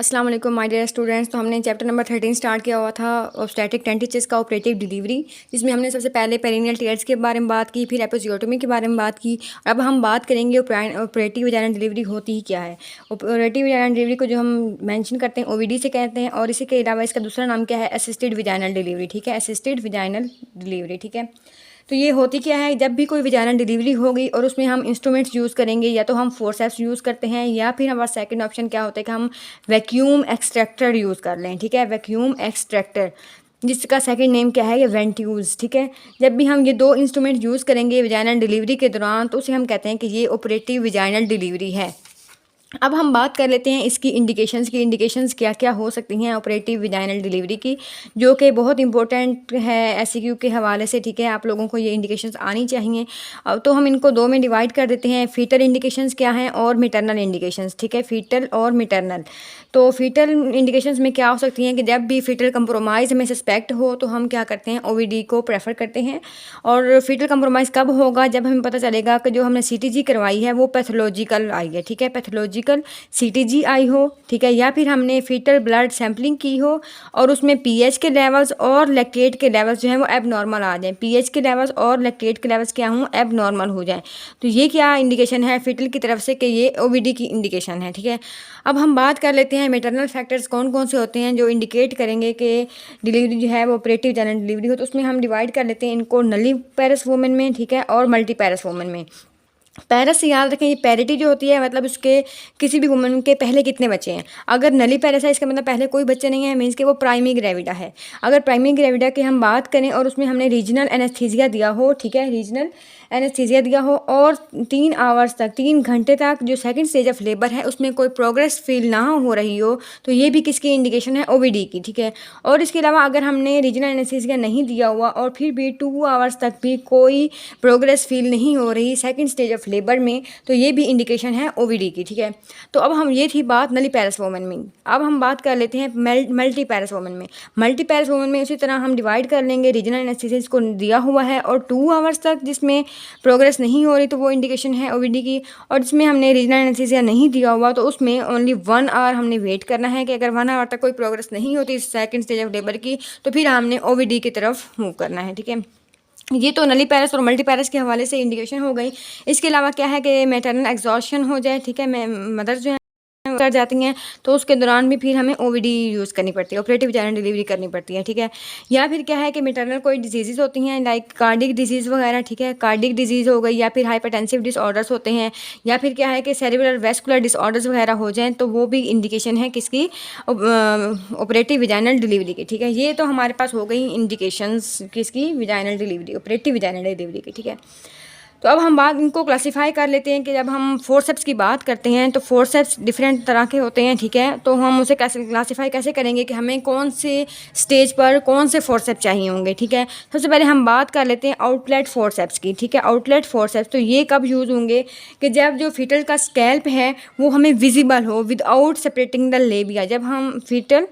अस्सलाम वालेकुम my dear students. तो हमने चैप्टर नंबर 13 स्टार्ट किया हुआ था ऑब्स्टेट्रिक टेंटिचेस का ऑपरेटिव डिलीवरी, जिसमें हमने सबसे पहले पेरिनियल टीयर्स के बारे में बात की, फिर एपिजियोटोमी के बारे में बात की। अब हम बात करेंगे ऑपरेटिव वजाइनल डिलीवरी होती ही क्या है। ऑपरेटिव वजाइनल डिलीवरी को जो हम मेंशन करते हैं ओवीडी से कहते हैं, और इसी के अलावा इसका दूसरा नाम क्या है, असिस्टेड वजाइनल डिलीवरी। ठीक है, असिस्टेड वजाइनल डिलीवरी। ठीक है, तो ये होती क्या है, जब भी कोई वजाइनल डिलीवरी होगी और उसमें हम इंस्ट्रूमेंट्स यूज़ करेंगे, या तो हम फोर्सेप्स यूज़ करते हैं, या फिर हमारा सेकंड ऑप्शन क्या होता है कि हम वैक्यूम एक्सट्रैक्टर यूज़ कर लें। ठीक है, वैक्यूम एक्सट्रैक्टर, जिसका सेकंड नेम क्या है, ये वेंट्यूज़। ठीक है, जब भी हम ये दो इंस्ट्रूमेंट यूज़ करेंगे वजाइनल डिलीवरी के दौरान, तो उसे हम कहते हैं कि ये ऑपरेटिव वजाइनल डिलीवरी है। अब हम बात कर लेते हैं इसकी इंडिकेशंस की। इंडिकेशंस क्या क्या हो सकती हैं ऑपरेटिव वजाइनल डिलीवरी की, जो कि बहुत इंपॉर्टेंट है एससीक्यू के हवाले से। ठीक है, आप लोगों को ये इंडिकेशंस आनी चाहिए। अब तो हम इनको दो में डिवाइड कर देते हैं, फीटल इंडिकेशंस क्या हैं और मिटरनल इंडिकेशंस। ठीक है, फीटल और मिटरनल। तो फीटल इंडिकेशंस में क्या हो सकती हैं कि जब भी फीटल कंप्रोमाइज़ हमें सस्पेक्ट हो, तो हम क्या करते हैं, ओवीडी को प्रेफर करते हैं। और फीटल कंप्रोमाइज़ कब होगा, जब हमें पता चलेगा कि जो हमने सीटीजी करवाई है वो पैथोलॉजिकल आई है। ठीक है, पैथोलॉजिकल सीटीजी आई हो। ठीक है, या फिर हमने फीटल ब्लड सैम्पलिंग की हो और उसमें पीएच के लेवल्स और लैक्टेट के लेवल्स जो हैं वो एबनॉर्मल आ जाएं, पीएच के लेवल्स और लैक्टेट के लेवल्स क्या हों, एबनॉर्मल हो जाएं। तो ये क्या इंडिकेशन है फीटल की तरफ से कि ये ओवीडी की इंडिकेशन है। ठीक है, अब हम बात कर लेते हैं मैटरनल फैक्टर्स कौन कौन से होते हैं जो इंडिकेट करेंगे कि डिलीवरी जो है वो ऑपरेटिव वजाइनल डिलीवरी हो। तो उसमें हम डिवाइड कर लेते हैं इनको नली पैरस वुमेन में, ठीक है, और मल्टी पैरस वुमेन में। पैरस से याद रखें, ये पैरिटी जो होती है मतलब उसके किसी भी वुमन के पहले कितने बच्चे हैं। अगर नली पैरस है इसका मतलब पहले कोई बच्चे नहीं है, मीन्स कि वो प्राइमरी ग्रेविडा है। अगर प्राइमरी ग्रेविडा की हम बात करें और उसमें हमने रीजनल एनेस्थीसिया दिया हो, ठीक है, रीजनल एनेस्थीसिया दिया हो, और 3 आवर्स तक, 3 घंटे तक जो सेकंड स्टेज ऑफ लेबर है उसमें कोई प्रोग्रेस फील ना हो रही हो, तो ये भी किसकी इंडिकेशन है, ओवीडी की। ठीक है, और इसके अलावा अगर हमने रीजनल एनेस्थीसिया नहीं दिया हुआ और फिर भी 2 आवर्स तक भी कोई प्रोग्रेस फील नहीं हो रही सेकंड स्टेज ऑफ लेबर में, तो ये भी इंडिकेशन है ओवीडी की। ठीक है, तो अब हम, ये थी बात नली पैरस वुमन में। अब हम बात कर लेते हैं मल्टी पैरस वुमन में। मल्टी पैरस वुमन में उसी तरह हम डिवाइड कर लेंगे, रीजनल एनेस्थीसिया को दिया हुआ है और 2 आवर्स तक जिसमें प्रोग्रेस नहीं हो रही, तो वो इंडिकेशन है ओवीडी की। और जिसमें हमने रीजनल एनेस्थीसिया नहीं दिया हुआ, तो उसमें ओनली 1 आवर हमने वेट करना है कि अगर 1 आवर तक कोई प्रोग्रेस नहीं होती सेकंड स्टेज ऑफ लेबर की, तो फिर हमने ओवीडी की तरफ मूव करना है। ठीक है, ये तो नली पैरस और मल्टी पैरस के हवाले से इंडिकेशन हो गई। इसके अलावा क्या है कि मैटरनल एग्जॉशन हो जाए, ठीक है, मदर जो है कर जाती हैं, तो उसके दौरान भी फिर हमें ओवीडी यूज़ करनी पड़ती है, ऑपरेटिव वजाइनल डिलीवरी करनी पड़ती है। ठीक है, या फिर क्या है कि मैटरनल कोई डिजीज़ होती हैं लाइक कार्डिक डिजीज़ वगैरह। ठीक है, कार्डिक डिजीज़ हो गई, या फिर हाइपरटेंसिव डिसऑर्डर्स होते हैं, या फिर क्या है कि सेरिब्रल वेस्कुलर डिसऑर्डर्स वगैरह हो जाएँ, तो वो भी इंडिकेशन है किसकी, ऑपरेटिव वजाइनल डिलीवरी की। ठीक है, ये तो हमारे पास हो गई इंडिकेशंस किसकी, vaginal delivery, operative vaginal delivery की। ठीक है, तो अब हम बात इनको क्लासिफाई कर लेते हैं कि जब हम फोर्सेप्स की बात करते हैं तो फोर्सेप्स डिफरेंट तरह के होते हैं। ठीक है, तो हम उसे कैसे क्लासिफाई कैसे करेंगे कि हमें कौन से स्टेज पर कौन से फोर्सेप्स चाहिए होंगे। ठीक है, सबसे पहले हम बात कर लेते हैं आउटलेट फोर्सेप्स की। ठीक है, आउटलेट फोर्सेप्स तो ये कब यूज़ होंगे कि जब जो फीटल का स्कैल्प है वो हमें विजिबल हो विदाउट सेपरेटिंग द लेबिया। जब हम फीटल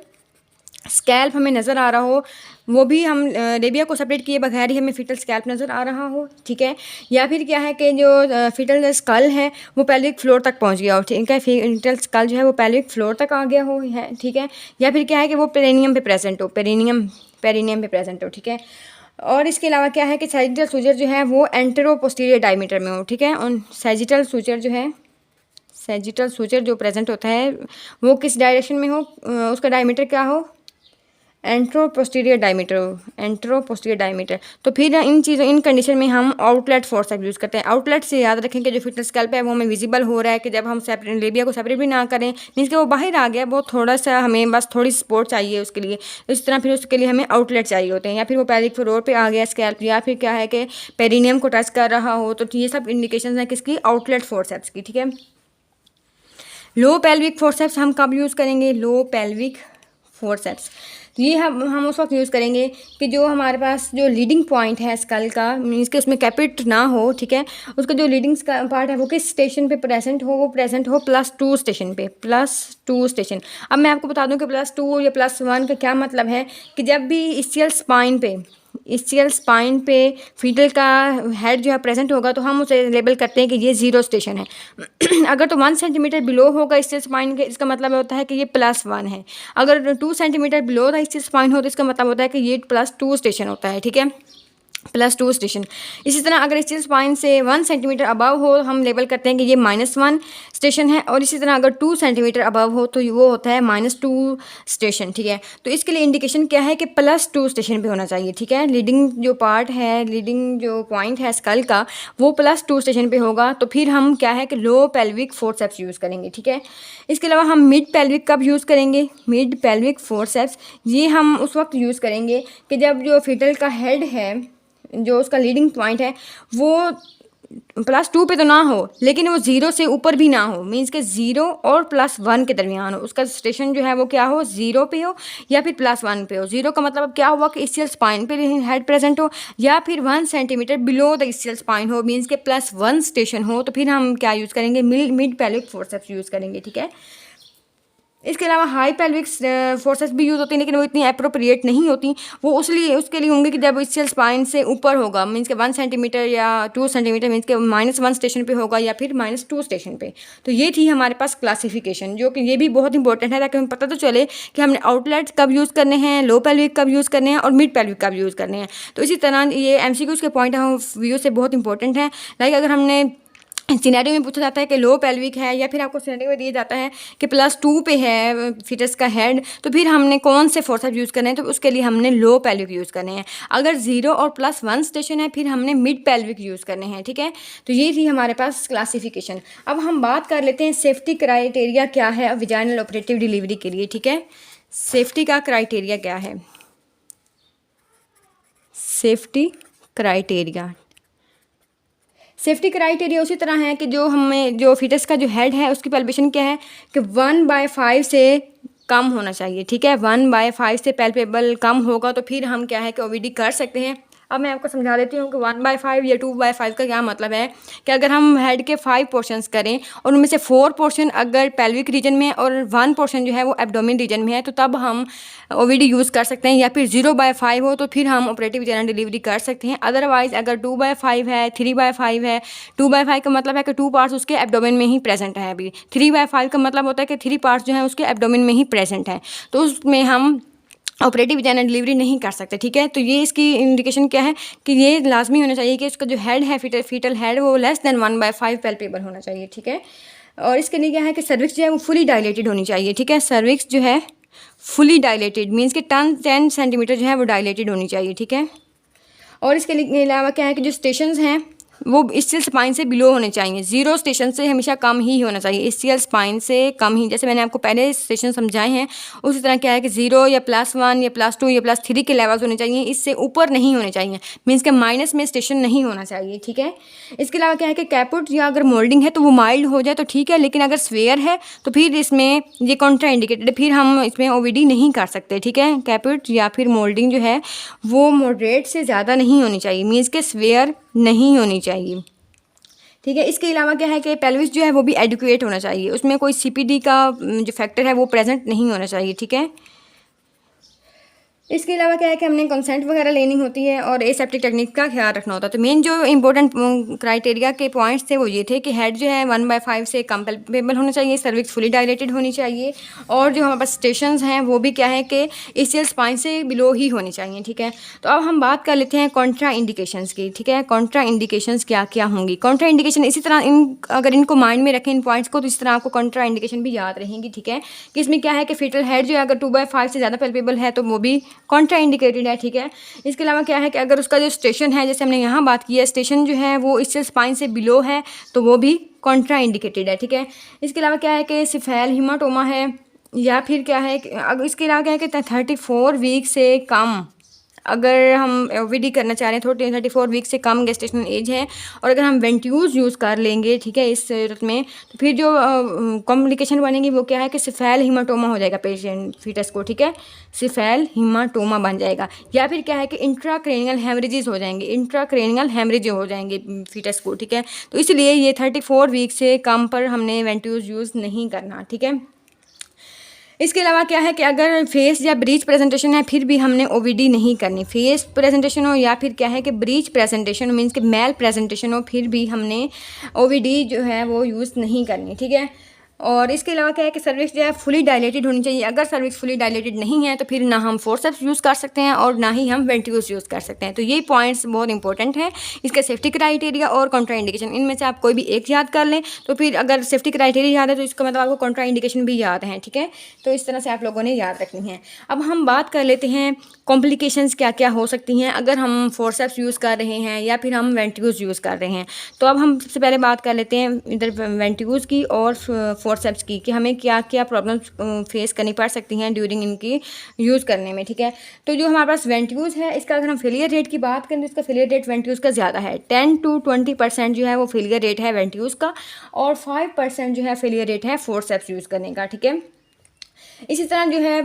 स्कैल्प हमें नज़र आ रहा हो, वो भी हम लेबिया को सेपरेट किए बगैर ही हमें फीटल स्कैल्प नज़र आ रहा हो। ठीक है, या फिर क्या है कि जो फीटल स्कल है वो पेल्विक फ्लोर तक पहुंच गया हो। ठीक है, फीटल स्कल जो है वो पेल्विक फ्लोर तक आ गया हो है। ठीक है, या फिर क्या है कि वो पेरिनियम पे प्रेजेंट हो, पेरिनियम पे प्रेजेंट हो। ठीक है, और इसके अलावा क्या है कि सैजिटल सूचर जो है वो एंटेरो पोस्टीरियर डायमीटर में हो। ठीक है, और सैजिटल सूचर जो है, सैजिटल सूचर जो प्रेजेंट होता है वो किस डायरेक्शन में हो, उसका डायमीटर क्या हो, एंट्रो पोस्टीरियर डायमीटर। तो फिर इन कंडीशन में हम आउटलेट फोर्सेप्स यूज़ करते हैं। आउटलेट से याद रखें कि जो फिटल स्कैल्प है वो हमें विजिबल हो रहा है कि जब हम सेपरेट लेबिया को सेपरेट भी ना करें, मीन्स कि वो बाहर आ गया, बहुत थोड़ा सा हमें बस थोड़ी सपोर्ट चाहिए उसके लिए। इस तरह फिर उसके लिए हमें आउटलेट चाहिए होते हैं, या फिर वो पेल्विक फ्लोर पे आ गया स्कैल्प, या फिर क्या है कि पेरिनियम को टच कर रहा हो। तो ये सब इंडिकेशन हैं किसकी, आउटलेट फोर्सेप्स की। ठीक है, लो पेल्विक फोर्सेप्स हम कब यूज़ करेंगे, लो पेल्विक फोर्सेप्स ये हम उस वक्त यूज़ करेंगे कि जो हमारे पास जो लीडिंग पॉइंट है स्कल का, मीन्स कि उसमें कैपिट ना हो। ठीक है, उसका जो लीडिंग पार्ट है वो किस स्टेशन पे प्रेजेंट हो, वो प्रेजेंट हो +2 स्टेशन पे, +2 स्टेशन। अब मैं आपको बता दूं कि +2 या +1 का क्या मतलब है कि जब भी इस्चियल स्पाइन पे ischial स्पाइन पे फीटल का हेड जो है प्रेजेंट होगा तो हम उसे लेबल करते हैं कि ये 0 स्टेशन है। अगर तो 1 सेंटीमीटर बिलो होगा ischial स्पाइन के, इसका मतलब होता है कि ये +1 है। अगर 2 centimetre below the ischial spine हो तो इसका मतलब होता है कि ये +2 स्टेशन होता है, ठीक है, +2 स्टेशन। इसी तरह अगर ischial स्पाइन से 1 सेंटीमीटर अबव हो हम लेबल करते हैं कि ये -1 स्टेशन है, और इसी तरह अगर 2 सेंटीमीटर अबव हो तो वो होता है -2 स्टेशन, ठीक है। तो इसके लिए इंडिकेशन क्या है कि +2 स्टेशन पे होना चाहिए, ठीक है। लीडिंग जो पार्ट है, लीडिंग जो पॉइंट है स्कल का, वो +2 स्टेशन पे होगा तो फिर हम क्या है कि लो पेल्विक फोर्सेप्स यूज़ करेंगे, ठीक है। इसके अलावा हम मिड पेल्विक कब यूज़ करेंगे? मिड पेल्विक फोर्सेप्स ये हम उस वक्त यूज़ करेंगे कि जब जो फीटल का हेड है, जो उसका लीडिंग पॉइंट है, वो +2 पे तो ना हो लेकिन वो 0 से ऊपर भी ना हो, मीन्स के 0 और +1 के दरमियान हो। उसका स्टेशन जो है वो क्या हो, 0 पे हो या फिर +1 पे हो। 0 का मतलब क्या हुआ कि ischial स्पाइन पे हेड प्रेजेंट हो, या फिर 1 centimetre below the ischial spine हो, मीन्स के +1 स्टेशन हो, तो फिर हम क्या यूज़ करेंगे? मिड पेल्विक फोर्सेप्स यूज़ करेंगे, ठीक है। इसके अलावा हाई पेल्विक फोर्सेस भी यूज़ होती हैं लेकिन वो इतनी अप्रोप्रिएट नहीं होती। वो उसके लिए होंगे कि जब ischial स्पाइन से ऊपर होगा, मीन्स के 1 सेंटीमीटर या 2 सेंटीमीटर, मीन्स के -1 स्टेशन पे होगा या फिर -2 स्टेशन पे। तो ये थी हमारे पास क्लासिफिकेशन, जो कि ये भी बहुत इंपॉर्टेंट है ताकि हमें पता तो चले कि हमने आउटलेट्स कब यूज़ करने हैं, लो पेल्विक कब यूज़ करने हैं और मिड पेल्विक कब यूज़ करने हैं। तो इसी तरह ये MCQs के पॉइंट ऑफ व्यू से बहुत इंपॉर्टेंट है। लाइक अगर हमने सिनेरियो में पूछा जाता है कि लो पेल्विक है, या फिर आपको सिनेरियो में दिया जाता है कि +2 पे है फीटस का हेड, तो फिर हमने कौन से फोर्सेप्स यूज़ करने हैं? तो उसके लिए हमने लो पेल्विक यूज़ करने हैं। अगर 0 और +1 स्टेशन है फिर हमने मिड पेल्विक यूज़ करने हैं, ठीक है। तो ये थी हमारे पास क्लासिफिकेशन। अब हम बात कर लेते हैं सेफ्टी क्राइटेरिया क्या है वजाइनल ऑपरेटिव डिलीवरी के लिए, ठीक है। सेफ्टी का क्राइटेरिया क्या है? सेफ्टी क्राइटेरिया उसी तरह है कि जो फीटस का जो हेड है उसकी पैल्पेशन क्या है कि 1/5 से कम होना चाहिए, ठीक है। 1/5 से पैल्पेबल कम होगा तो फिर हम क्या है कि OVD कर सकते हैं। अब मैं आपको समझा देती हूँ कि 1/5 या 2/5 का क्या मतलब है कि अगर हम हेड के 5 पोर्शंस करें और उनमें से 4 पोर्शन अगर पेल्विक रीजन में है और 1 पोर्शन जो है वो एब्डोमेन रीजन में है, तो तब हम OVD यूज़ कर सकते हैं। या फिर 0/5 हो तो फिर हम ऑपरेटिव वजाइनल डिलीवरी कर सकते हैं। अदरवाइज़ अगर 2/5 है, 3/5 है, 2/5 का मतलब है कि 2 पार्ट्स उसके एब्डोमेन में ही प्रेजेंट है। अभी 3/5 का मतलब होता है कि 3 पार्ट्स जो हैं उसके एब्डोमेन में ही प्रेजेंट है, तो उसमें हम ऑपरेटिव वजाइनल डिलीवरी नहीं कर सकते, ठीक है। तो ये इसकी इंडिकेशन क्या है कि ये लाजमी होना चाहिए कि इसका जो हेड है फीटल हेड वो लेस देन 1/5 पैल्पेबल होना चाहिए, ठीक है। और इसके लिए क्या है कि सर्विक्स जो है वो फुली डायलेटेड होनी चाहिए, ठीक है। सर्विक्स जो है फुली डायलेटेड मीन्स कि 10 सेंटीमीटर जो है वो डायलेटेड होनी चाहिए, ठीक है। और इसके लिए अलावा क्या है कि जो स्टेशंस हैं वो ischial स्पाइन से बिलो होने चाहिए। 0 स्टेशन से हमेशा कम ही होना चाहिए, ischial स्पाइन से कम ही। जैसे मैंने आपको पहले स्टेशन समझाए हैं उसी तरह क्या है कि 0 या +1 या +2 या +3 के लेवल्स होने चाहिए, इससे ऊपर नहीं होने चाहिए, मीन्स के माइनस में स्टेशन नहीं होना चाहिए, ठीक है। इसके अलावा क्या है कि कैपुट या अगर मोल्डिंग है तो वो माइल्ड हो जाए तो ठीक है, लेकिन अगर स्वेयर है तो फिर इसमें ये कॉन्ट्रा इंडिकेटेड है, फिर हम इसमें OVD नहीं कर सकते, ठीक है। कैपुट या फिर मोल्डिंग जो है वो मॉडरेट से ज़्यादा नहीं होनी चाहिए, मीन्स के स्वेयर नहीं होनी चाहिए, ठीक है। इसके अलावा क्या है कि पेल्विस जो है वो भी एडुकेट होना चाहिए, उसमें कोई CPD का जो फैक्टर है वो प्रेजेंट नहीं होना चाहिए, ठीक है। इसके अलावा क्या है कि हमने कंसेंट वगैरह लेनी होती है और एसेप्टिक टेक्निक का ख्याल रखना होता है। तो मेन जो इंपॉर्टेंट क्राइटेरिया के पॉइंट्स थे वो ये थे कि हेड जो है 1/5 से कम पैल्पेबल होना चाहिए, सर्विक्स फुली डायलेटेड होनी चाहिए, और जो हमारे पास स्टेशंस हैं वो भी क्या है कि ischial स्पाइन से बिलो ही होनी चाहिए, ठीक है। तो अब हम बात कर लेते हैं कॉन्ट्रा इंडिकेशंस की, ठीक है। कॉन्ट्रा इंडिकेशंस क्या क्या होंगी? कॉन्ट्रा इंडिकेशन इसी तरह अगर इनको माइंड में रखें इन पॉइंट्स को, तो इस तरह आपको कॉन्ट्रा इंडिकेशन भी याद रहेंगी, ठीक है। कि इसमें क्या है कि फीटल हेड जो है अगर 2/5 से ज़्यादा पैल्पेबल है तो वो भी कॉन्ट्रा इंडिकेटेड है, ठीक है। इसके अलावा क्या है कि अगर उसका जो स्टेशन है, जैसे हमने यहाँ बात की है, स्टेशन जो है वो ischial स्पाइन से बिलो है तो वो भी कॉन्ट्रा इंडिकेटेड है, ठीक है। इसके अलावा क्या है कि सिफेल हीमाटोमा है, या फिर क्या है अगर इसके अलावा क्या है कि 34 वीक से कम अगर हम OVD करना चाह रहे हैं, 34 वीक से कम गेस्टेशनल एज है, और अगर हम वेंट्यूज यूज़ कर लेंगे, ठीक है, इस सूरत में तो फिर जो कॉम्प्लिकेशन बनेगी वो क्या है कि सिफेल हीमाटोमा हो जाएगा पेशेंट फीटस को, ठीक है। सिफेल हीमाटोमा बन जाएगा, या फिर क्या है कि इंट्राक्रेनियल हेमरेजेस हो जाएंगे, इंट्राक्रेनियल हेमरेज हो जाएंगे फीटस को, ठीक है। तो इसलिए ये 34 वीक से कम पर हमने वेंट्यूज यूज़ नहीं करना, ठीक है। इसके अलावा क्या है कि अगर फेस या ब्रीच प्रेजेंटेशन है फिर भी हमने ओवीडी नहीं करनी। फेस प्रेजेंटेशन हो या फिर क्या है कि ब्रीच प्रेजेंटेशन मीन्स कि मेल प्रेजेंटेशन हो, फिर भी हमने ओवीडी जो है वो यूज़ नहीं करनी, ठीक है। और इसके अलावा क्या है कि सर्विक्स जो है फुली डायलेटेड होनी चाहिए। अगर सर्विक्स फुली डायलेटेड नहीं है तो फिर ना हम फोर्सेप्स यूज़ कर सकते हैं और ना ही हम वेंट्यूल्स यूज़ कर सकते हैं। तो ये पॉइंट्स बहुत इंपॉर्टेंट हैं। इसका सेफ्टी क्राइटेरिया और कॉन्ट्रा इंडिकेशन, इनमें से आप कोई भी एक याद कर लें तो फिर अगर सेफ्टी क्राइटेरिया याद है तो इसका मतलब आपको कॉन्ट्रा इंडिकेशन भी याद है, ठीक है। तो इस तरह से आप लोगों ने याद रखनी है। अब हम बात कर लेते हैं कॉम्प्लिकेशंस क्या क्या हो सकती हैं अगर हम फोर्सेप्स यूज़ कर रहे हैं या फिर हम वेंट्यूल्स यूज़ कर रहे हैं। तो अब हम सबसे पहले बात कर लेते हैं इधर वेंट्यूल्स की और फोर्सेप्स की कि हमें क्या क्या प्रॉब्लम्स फेस करनी पड़ सकती हैं ड्यूरिंग इनकी यूज़ करने में, ठीक है। तो जो हमारे पास वेंट्यूल्स है इसका अगर हम फेलियर रेट की बात करें तो इसका फेलियर रेट वेंट्यूल्स का ज़्यादा है। 10 to 20% जो है वो फेलियर रेट है वेंट्यूल्स का और 5% जो है फेलियर रेट है फोर्सेप्स यूज़ करने का, ठीक है। इसी तरह जो है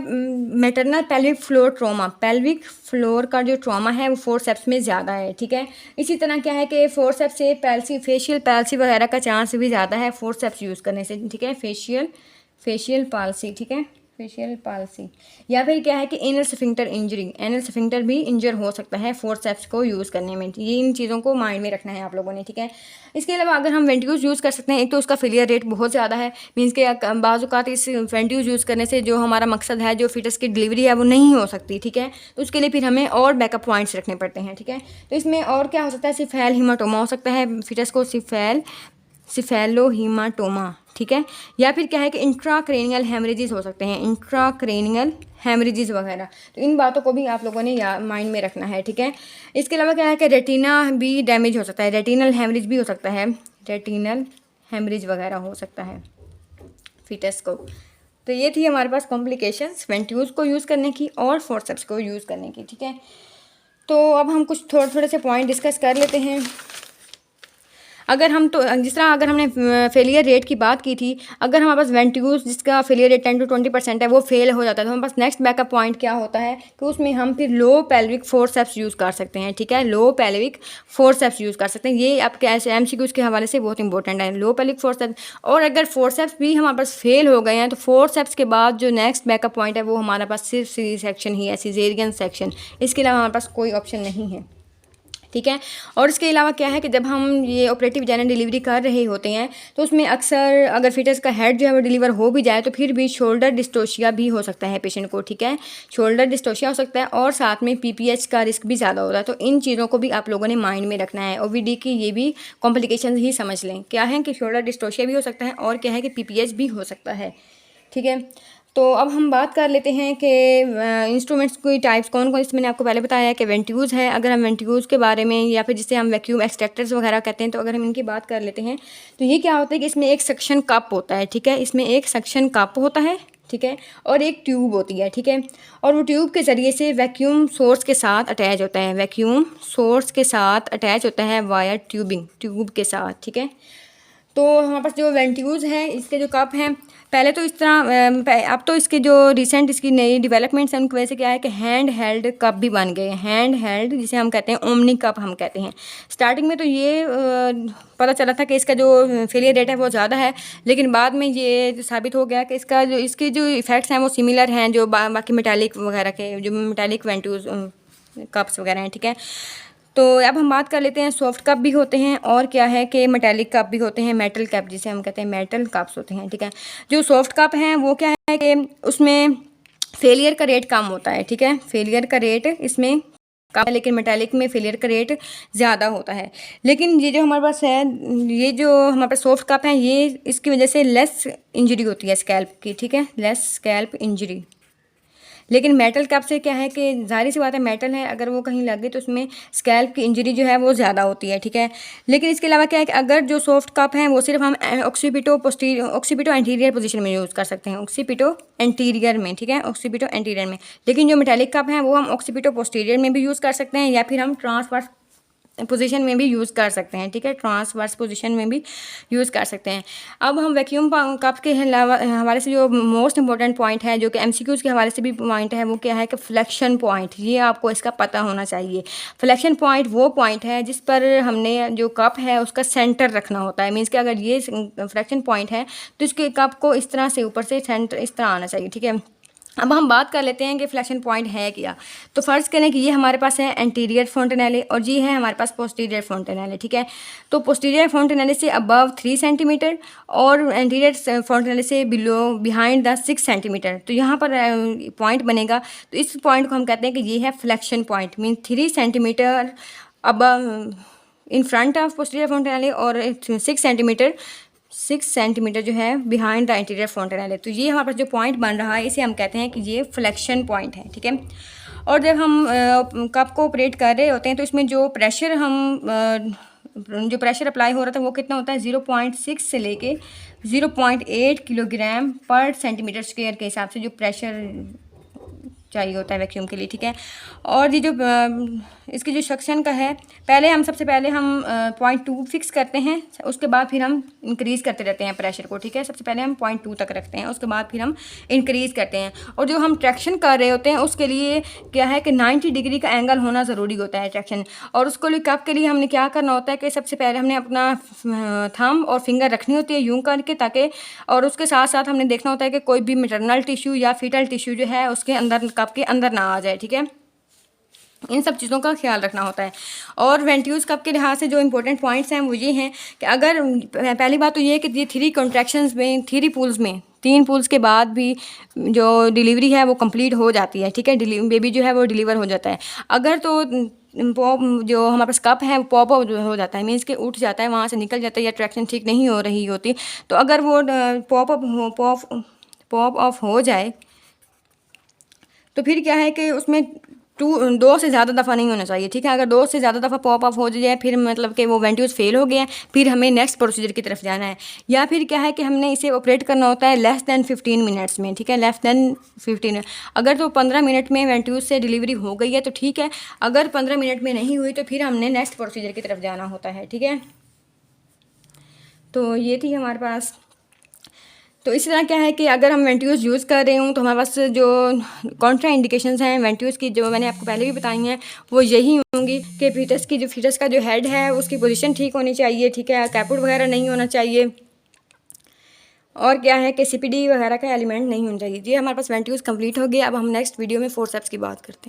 maternal pelvic floor trauma, pelvic floor का जो ट्रॉमा है वो फोर्सेप्स में ज़्यादा है, ठीक है। इसी तरह क्या है कि फोर्सेप्स से पैल्सी, फेशियल पैल्सी वगैरह का चांस भी ज़्यादा है फोर्सेप्स यूज़ करने से, ठीक है। फेशियल पाल्सी, ठीक है, फेशियल पाल्सी। या फिर क्या है कि anal sphincter injury, anal sphincter भी इंजर हो सकता है फोर्सेप्स को यूज़ करने में। ये इन चीज़ों को माइंड में रखना है आप लोगों ने, ठीक है। इसके अलावा अगर हम वेंट्यूल्स यूज़ कर सकते हैं, एक तो उसका फेलियर रेट बहुत ज़्यादा है, मीन्स के बाज़ औक़ात इस वेंट्यूल्स यूज़ करने से जो हमारा मकसद है, जो फिटस की डिलीवरी है वो नहीं हो सकती, ठीक है। तो उसके लिए फिर हमें और बैकअप पॉइंट्स रखने पड़ते हैं, ठीक है। तो इसमें और क्या हो सकता है, सिफेल हीमाटोमा हो सकता है फिटस को, सिफेलोहीमाटोमा, ठीक है। या फिर क्या है कि इंट्राक्रेनियल हेमरेजेस हो सकते हैं, इंट्राक्रेनियल हेमरेजेस वगैरह। तो इन बातों को भी आप लोगों ने माइंड में रखना है, ठीक है। इसके अलावा क्या है कि रेटिना भी डैमेज हो सकता है, रेटिनल हेमरेज भी हो सकता है, रेटिनल हेमरेज वगैरह हो सकता है फिटस को। तो ये थी हमारे पास कॉम्प्लिकेशंस वेंट्यूल्स को यूज़ करने की और फोर्सेप्स को यूज़ करने की, ठीक है। तो अब हम कुछ थोड़े से पॉइंट डिस्कस कर लेते हैं। अगर हम तो जिस तरह अगर हमने फेलियर रेट की बात की थी, अगर हमारे पास वेंट्यूल्स जिसका फेलियर रेट 10 to 20% है वो फेल हो जाता है तो हमारे पास नेक्स्ट बैकअप पॉइंट क्या होता है कि उसमें हम फिर लो पेल्विक फोर्सेप्स यूज़ कर सकते हैं, ठीक है। लो पेल्विक फोर्सेप्स यूज़ कर सकते हैं। ये आपके MCQs के हवाले से बहुत इंपॉर्टेंट है, लो पेल्विक फोर्सेप्स। और अगर फोर्सेप्स भी हमारे पास फेल हो गए हैं तो फोर्सेप्स के बाद जो नेक्स्ट बैकअप पॉइंट है वो हमारे पास सिर्फ सी सेक्शन ही है, सिजेरियन सेक्शन। इसके अलावा हमारे पास कोई ऑप्शन नहीं है, ठीक है। और इसके अलावा क्या है कि जब हम ये ऑपरेटिव वजाइनल डिलीवरी कर रहे होते हैं तो उसमें अक्सर अगर फिटस का हेड जो है वो डिलीवर हो भी जाए तो फिर भी शोल्डर डिस्टोशिया भी हो सकता है पेशेंट को, ठीक है। शोल्डर डिस्टोशिया हो सकता है और साथ में PPH का रिस्क भी ज़्यादा होता है। तो इन चीज़ों को भी आप लोगों ने माइंड में रखना है। OVD की ये भी कॉम्प्लिकेशन ही समझ लें, क्या है कि शोल्डर डिस्टोशिया भी हो सकता है और क्या है कि PPH भी हो सकता है, ठीक है। तो अब हम बात कर लेते हैं कि इंस्ट्रूमेंट्स की टाइप्स कौन कौन, इसमें मैंने आपको पहले बताया है कि वेंट्यूल्स है। अगर हम वेंट्यूल्स के बारे में या फिर जिसे हम वैक्यूम एक्सट्रैक्टर्स वगैरह कहते हैं, तो अगर हम इनकी बात कर लेते हैं तो ये क्या होता है कि इसमें एक सक्शन कप होता है, ठीक है। इसमें एक सक्शन कप होता है, ठीक है, और एक ट्यूब होती है, ठीक है। और वो ट्यूब के ज़रिए से वैक्यूम सोर्स के साथ अटैच होता है, वैक्यूम सोर्स के साथ अटैच होता है वायर ट्यूब के साथ, ठीक है। तो हमारे पास जो वेंट्यूल्स हैं इसके जो कप हैं, पहले तो इस तरह, अब तो इसके जो रिसेंट इसकी नई डेवलपमेंट्स हैं उनकी वजह से क्या है कि हैंड हेल्ड कप भी बन गए हैं, हैंड हेल्ड जिसे हम कहते हैं ओमनी कप हम कहते हैं। स्टार्टिंग में तो ये पता चला था कि इसका जो फेलियर रेट है वो ज़्यादा है, लेकिन बाद में ये साबित हो गया कि इसके जो इफ़ेक्ट्स हैं वो सिमिलर हैं जो बाकी मेटालिक वगैरह के, जो मेटालिक वेंट्यूल्स कप्स वगैरह हैं, ठीक है। तो अब हम बात कर लेते हैं सॉफ्ट कप भी होते हैं और क्या है कि मेटालिक कप भी होते हैं, मेटल कप जिसे हम कहते हैं मेटल कप्स होते हैं, ठीक है। जो सॉफ्ट कप हैं वो क्या है कि उसमें फेलियर का रेट कम होता है, ठीक है। फेलियर का रेट इसमें कम है, लेकिन मेटालिक में फेलियर का रेट ज़्यादा होता है। लेकिन ये जो हमारे पास है, ये जो हमारे पास सॉफ्ट कप है, ये इसकी वजह से लेस इंजरी होती है स्कैल्प की, ठीक है, लेस स्कैल्प इंजरी। लेकिन मेटल कप से क्या है कि जाहिर सी बात है मेटल है, अगर वो कहीं लगे तो उसमें स्कैल्प की इंजरी जो है वो ज़्यादा होती है, ठीक है। लेकिन इसके अलावा क्या है कि अगर जो सॉफ्ट कप हैं वो सिर्फ हम ऑक्सीपिटो एंटीरियर पोजीशन में यूज़ कर सकते हैं, ऑक्सीपिटो एंटीरियर में, ठीक है, ऑक्सीपिटो एंटीरियर में। लेकिन जो मेटालिक कप हैं वो हम ऑक्सीपिटो पोस्टीरियर में भी यूज़ कर सकते हैं या फिर हम ट्रांसवर्स पोजीशन में भी यूज़ कर सकते हैं, ठीक है, ट्रांसवर्स पोजीशन में भी यूज़ कर सकते हैं। अब हम वैक्यूम कप के अलावा हवाले से जो मोस्ट इंपॉर्टेंट पॉइंट है, जो कि एमसीक्यूज़ के हवाले से भी पॉइंट है, वो क्या है कि फ्लेक्शन पॉइंट, ये आपको इसका पता होना चाहिए। फ्लेक्शन पॉइंट वो पॉइंट है जिस पर हमने जो कप है उसका सेंटर रखना होता है। मीन्स कि अगर ये फ्लेक्शन पॉइंट है तो इसके कप को इस तरह से ऊपर से सेंटर इस तरह आना चाहिए, ठीक है। अब हम बात कर लेते हैं कि फ्लेक्शन पॉइंट है क्या। तो फ़र्ज़ करें कि ये हमारे पास है एंटीरियर फोंटेनेले और ये है हमारे पास पोस्टीरियर फोंटेनेले, ठीक है। तो पोस्टीरियर फोंटेनेले से अबव 3 सेंटीमीटर और एंटीरियर फोंटेनेले से बिहाइंड द 6 सेंटीमीटर। तो यहाँ पर पॉइंट बनेगा, तो इस पॉइंट को हम कहते हैं कि ये है flexion point. Mean 3 centimetre above in front of posterior fontanelle और 6 सेंटीमीटर जो है बिहाइंड द इंटीरियर फोंटेनेले। तो ये हमारे पास जो पॉइंट बन रहा है इसे हम कहते हैं कि ये फ्लेक्शन पॉइंट है, ठीक है। और जब हम कप को ऑपरेट कर रहे होते हैं तो इसमें जो प्रेशर अप्लाई हो रहा था वो कितना होता है, 0.6 से लेके 0.8 किलोग्राम पर सेंटीमीटर स्क्वायर के हिसाब से जो प्रेशर चाहिए होता है वैक्यूम के लिए, ठीक है। और ये जो इसकी जो सक्शन का है, सबसे पहले हम 0.2 फिक्स करते हैं, उसके बाद फिर हम इंक्रीज़ करते रहते हैं प्रेशर को, ठीक है। सबसे पहले हम 0.2 तक रखते हैं, उसके बाद फिर हम इंक्रीज़ करते हैं। और जो हम ट्रैक्शन कर रहे होते हैं उसके लिए क्या है कि 90 डिग्री का एंगल होना ज़रूरी होता है ट्रैक्शन। और उसको लिए कप के लिए हमने क्या करना होता है कि सबसे पहले हमने अपना थंब और फिंगर रखनी होती है यूँ करके, ताकि, और उसके साथ साथ हमने देखना होता है कि कोई भी मैटरनल टिश्यू या फीटल टिश्यू जो है उसके अंदर, कप के अंदर ना आ जाए, ठीक है। इन सब चीज़ों का ख्याल रखना होता है। और वेंट्यूज कप के लिहाज से जो इंपॉर्टेंट पॉइंट्स हैं वो ये हैं कि अगर पहली बात तो ये है कि ये 3 कॉन्ट्रैक्शंस में, 3 पूल्स में, 3 पूल्स के बाद भी जो डिलीवरी है वो कंप्लीट हो जाती है, ठीक है। बेबी जो है वो डिलीवर हो जाता है। अगर तो पॉप जो हमारे पास कप है वो पॉप हो जाता है, मीन्स के उठ जाता है, वहाँ से निकल जाता है, या ट्रैक्शन ठीक नहीं हो रही होती, तो अगर वो पॉप ऑफ हो जाए तो फिर क्या है कि उसमें 2 से ज़्यादा दफ़ा नहीं होना चाहिए, ठीक है। अगर 2 से ज़्यादा दफ़ा पॉप ऑफ हो जाए फिर मतलब कि वो वेंट्यूज फेल हो गए हैं, फिर हमें नेक्स्ट प्रोसीजर की तरफ जाना है। या फिर क्या है कि हमने इसे ऑपरेट करना होता है लेस दैन 15 मिनट्स में, ठीक है, लेस दैन 15। अगर तो 15 मिनट में वेंट्यूज से डिलीवरी हो गई है तो ठीक है, अगर 15 मिनट में नहीं हुई तो फिर हमने नेक्स्ट प्रोसीजर की तरफ जाना होता है, ठीक है। तो ये थी हमारे पास। तो इसी तरह क्या है कि अगर हम वेंट्यूज यूज़ कर रहे हूँ तो हमारे पास जो कॉन्ट्रा इंडिकेशंस हैं वेंट्यूज की, जो मैंने आपको पहले भी बताई हैं, वो यही होंगी कि फीटस का जो हेड है उसकी पोजीशन ठीक होनी चाहिए, ठीक है, कैपुट वगैरह नहीं होना चाहिए, और क्या है कि सीपीडी वगैरह का एलिमेंट नहीं होना चाहिए। ये हमारे पास वेंट्यूज कंप्लीट हो गया। अब हम नेक्स्ट वीडियो में फोर्सेप्स की बात करते हैं।